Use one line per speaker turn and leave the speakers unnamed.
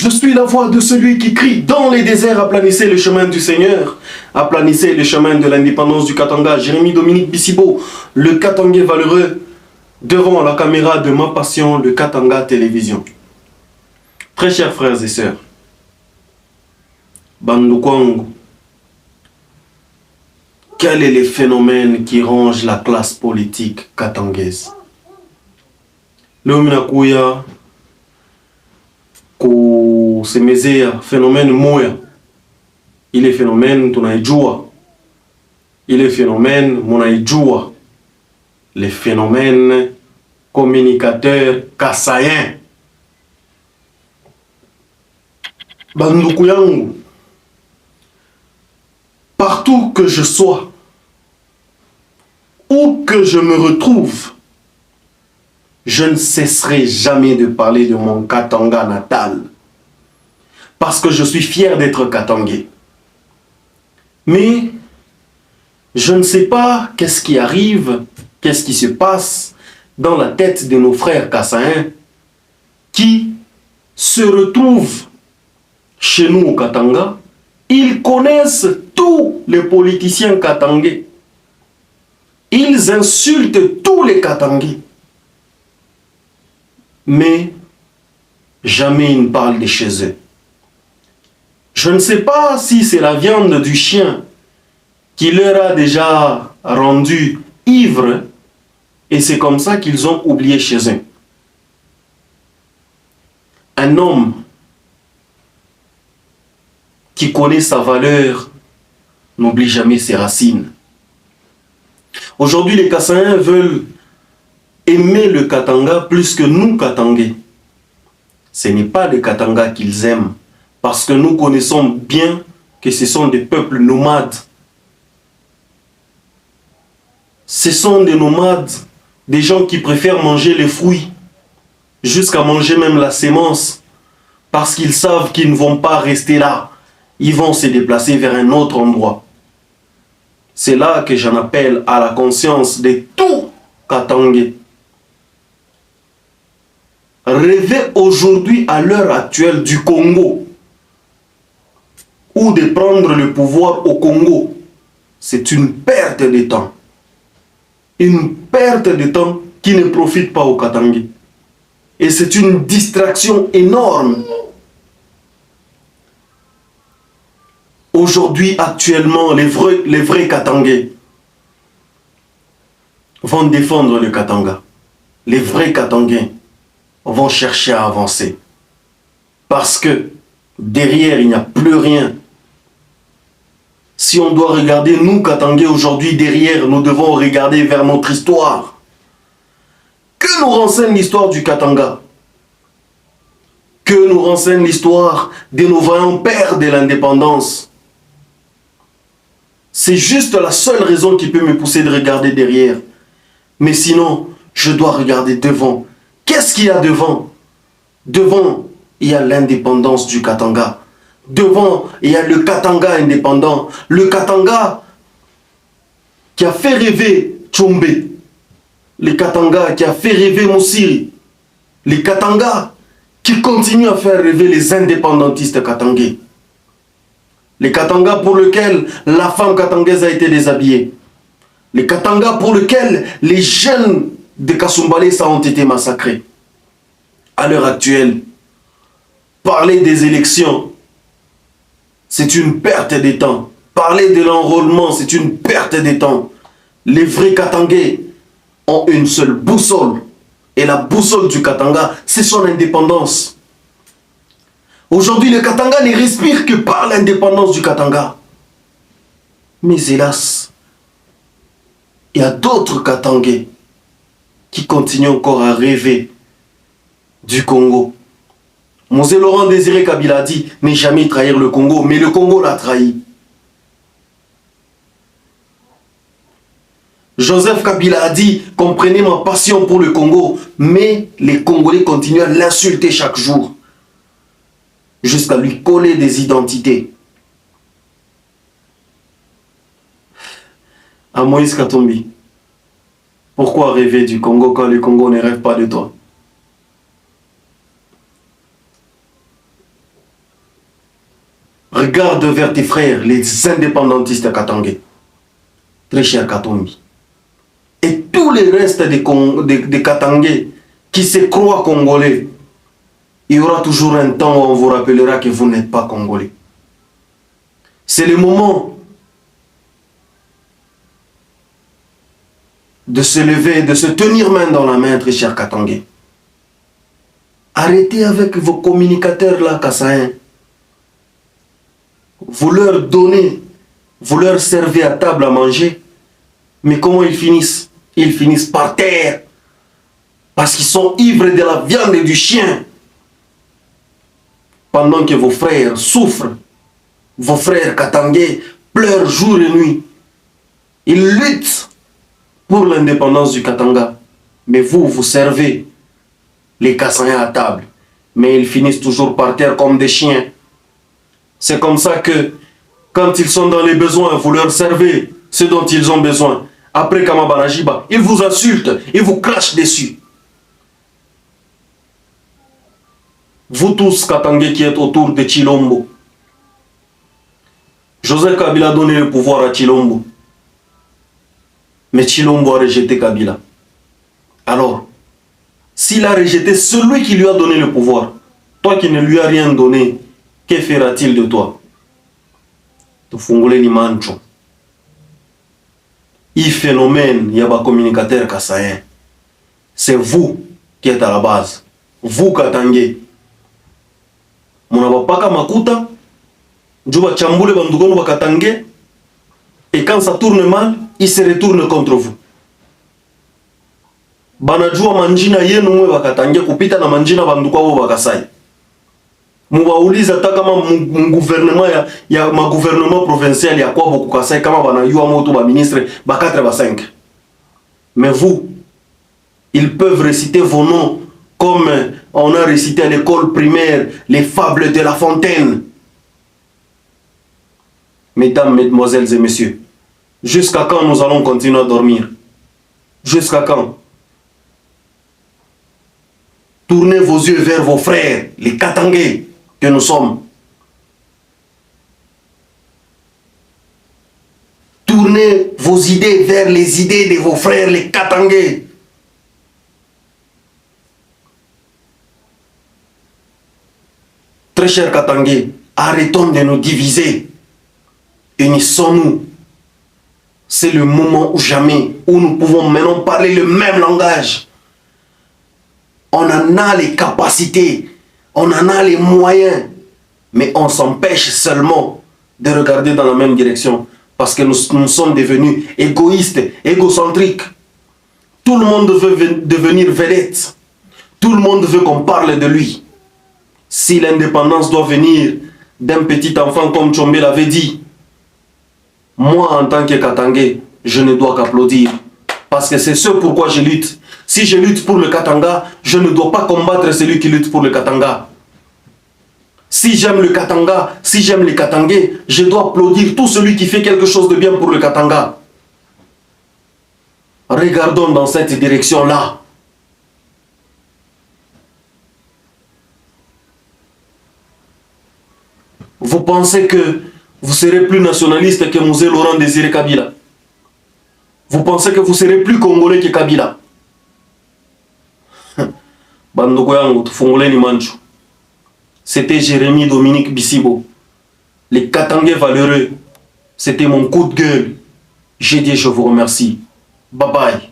Je suis la voix de celui qui crie dans les déserts, aplanissez le chemin du Seigneur, aplanissez le chemin de l'indépendance du Katanga. Jérémie Dominique Bissibo, le Katangais valeureux, devant la caméra de ma passion, le Katanga Télévision. Très chers frères et sœurs, Bandoukwangou, quel est le phénomène qui ronge la classe politique katangaise? Leominakuya, ko semezea phénomène moya. Il est phénomène tunaijua. Il est phénomène munaijua. Le phénomène communicateur kassayen. Banduku yangu, partout que je sois, où que je me retrouve, je ne cesserai jamais de parler de mon Katanga natal. Parce que je suis fier d'être Katangais. Mais je ne sais pas qu'est-ce qui arrive, qu'est-ce qui se passe dans la tête de nos frères kassaïens qui se retrouvent chez nous au Katanga. Ils connaissent tous les politiciens katangais. Ils insultent tous les Katangais. Mais jamais ils ne parlent de chez eux. Je ne sais pas si c'est la viande du chien qui leur a déjà rendu ivres et c'est comme ça qu'ils ont oublié chez eux. Un homme qui connaît sa valeur n'oublie jamais ses racines. Aujourd'hui, les Kassaïens veulent aimer le Katanga plus que nous, Katangais. Ce n'est pas le Katanga qu'ils aiment, parce que nous connaissons bien que ce sont des peuples nomades. Ce sont des nomades, des gens qui préfèrent manger les fruits, jusqu'à manger même la sémence, parce qu'ils savent qu'ils ne vont pas rester là. Ils vont se déplacer vers un autre endroit. C'est là que j'en appelle à la conscience de tout Katangais. Rêver aujourd'hui à l'heure actuelle du Congo ou de prendre le pouvoir au Congo, c'est une perte de temps. Une perte de temps qui ne profite pas aux Katangais. Et c'est une distraction énorme. Aujourd'hui, actuellement, les vrais Katangais vont défendre le Katanga. Les vrais Katangais vont chercher à avancer. Parce que derrière, il n'y a plus rien. Si on doit regarder, nous, Katangais, aujourd'hui, derrière, nous devons regarder vers notre histoire. Que nous renseigne l'histoire du Katanga? Que nous renseigne l'histoire de nos vaillants pères de l'indépendance? C'est juste la seule raison qui peut me pousser de regarder derrière. Mais sinon, je dois regarder devant. Qu'est-ce qu'il y a devant? Devant, il y a l'indépendance du Katanga. Devant, il y a le Katanga indépendant. Le Katanga qui a fait rêver Tchombe. Le Katanga qui a fait rêver Moussiri. Le Katanga qui continue à faire rêver les indépendantistes katangais. Le Katanga pour lequel la femme katangaise a été déshabillée. Le Katanga pour lequel les jeunes de Kasumbalesa ont été massacrés. À l'heure actuelle, parler des élections, c'est une perte de temps. Parler de l'enrôlement, c'est une perte de temps. Les vrais Katangais ont une seule boussole. Et la boussole du Katanga, c'est son indépendance. Aujourd'hui, le Katanga ne respire que par l'indépendance du Katanga. Mais hélas, il y a d'autres Katangais qui continuent encore à rêver du Congo. Mosé Laurent Désiré Kabila a dit ne jamais trahir le Congo, mais le Congo l'a trahi. Joseph Kabila a dit comprenez ma passion pour le Congo, mais les Congolais continuent à l'insulter chaque jour, jusqu'à lui coller des identités. À Moïse Katumbi, pourquoi rêver du Congo quand le Congo ne rêve pas de toi? Regarde vers tes frères, les indépendantistes katangais. Très cher Katombi. Et tous les restes des Katangais qui se croient congolais, il y aura toujours un temps où on vous rappellera que vous n'êtes pas congolais. C'est le moment de se lever, de se tenir main dans la main, très cher Katangais. Arrêtez avec vos communicateurs là, Kassaïens. Vous leur donnez, vous leur servez à table à manger, mais comment ils finissent? Ils finissent par terre, parce qu'ils sont ivres de la viande et du chien. Pendant que vos frères souffrent, vos frères Katangais pleurent jour et nuit. Ils luttent pour l'indépendance du Katanga. Mais vous, vous servez les Kassaïens à table. Mais ils finissent toujours par terre comme des chiens. C'est comme ça que, quand ils sont dans les besoins, vous leur servez ce dont ils ont besoin. Après Kamabanajiba, ils vous insultent, ils vous crachent dessus. Vous tous, Katangais, qui êtes autour de Chilombo, Joseph Kabila a donné le pouvoir à Chilombo. Mais Chilombo a rejeté Kabila. Alors, s'il a rejeté celui qui lui a donné le pouvoir, toi qui ne lui as rien donné, que fera-t-il de toi? Tufungule ni mancho. Il phénomène, il y a un communicateur kassaïen. C'est vous qui êtes à la base. Vous, Katangais. Munabapaka makuta, Djouba Tchamboule Bandougono Bakatangais, et quand ça tourne mal, ils se retournent contre vous. Banajua manjina yenu mwe Bakatangais kupita na manjina Bandoukwao Bakasai. Mubauliza hata kama gouvernement ya ma gouvernement provincial ya kwa boku Kasai kama banayua moto ba ministre ba 4 ba 5. Mais vous, ils peuvent réciter vos noms comme on a récité à l'école primaire les fables de La Fontaine. Mesdames, mesdemoiselles et messieurs, jusqu'à quand nous allons continuer à dormir? Jusqu'à quand? Tournez vos yeux vers vos frères, les Katangais que nous sommes. Tournez vos idées vers les idées de vos frères, les Katangais. Très chers Katangais, arrêtons de nous diviser. Unissons-nous. C'est le moment ou jamais où nous pouvons maintenant parler le même langage. On en a les capacités, on en a les moyens, mais on s'empêche seulement de regarder dans la même direction parce que nous sommes devenus égoïstes, égocentriques. Tout le monde veut devenir vedette. Tout le monde veut qu'on parle de lui. Si l'indépendance doit venir d'un petit enfant comme Tchombe l'avait dit, moi en tant que Katangais, je ne dois qu'applaudir. Parce que c'est ce pourquoi je lutte. Si je lutte pour le Katanga, je ne dois pas combattre celui qui lutte pour le Katanga. Si j'aime le Katanga, si j'aime les Katangais, je dois applaudir tout celui qui fait quelque chose de bien pour le Katanga. Regardons dans cette direction-là. Vous pensez que vous serez plus nationaliste que Mzee Laurent Désiré Kabila? Vous pensez que vous serez plus congolais que Kabila? Bandoko yangu, tufungule ni mancho. C'était Jérémy Dominique Bissibo. Les Katangais valeureux. C'était mon coup de gueule. J'ai dit je vous remercie. Bye bye.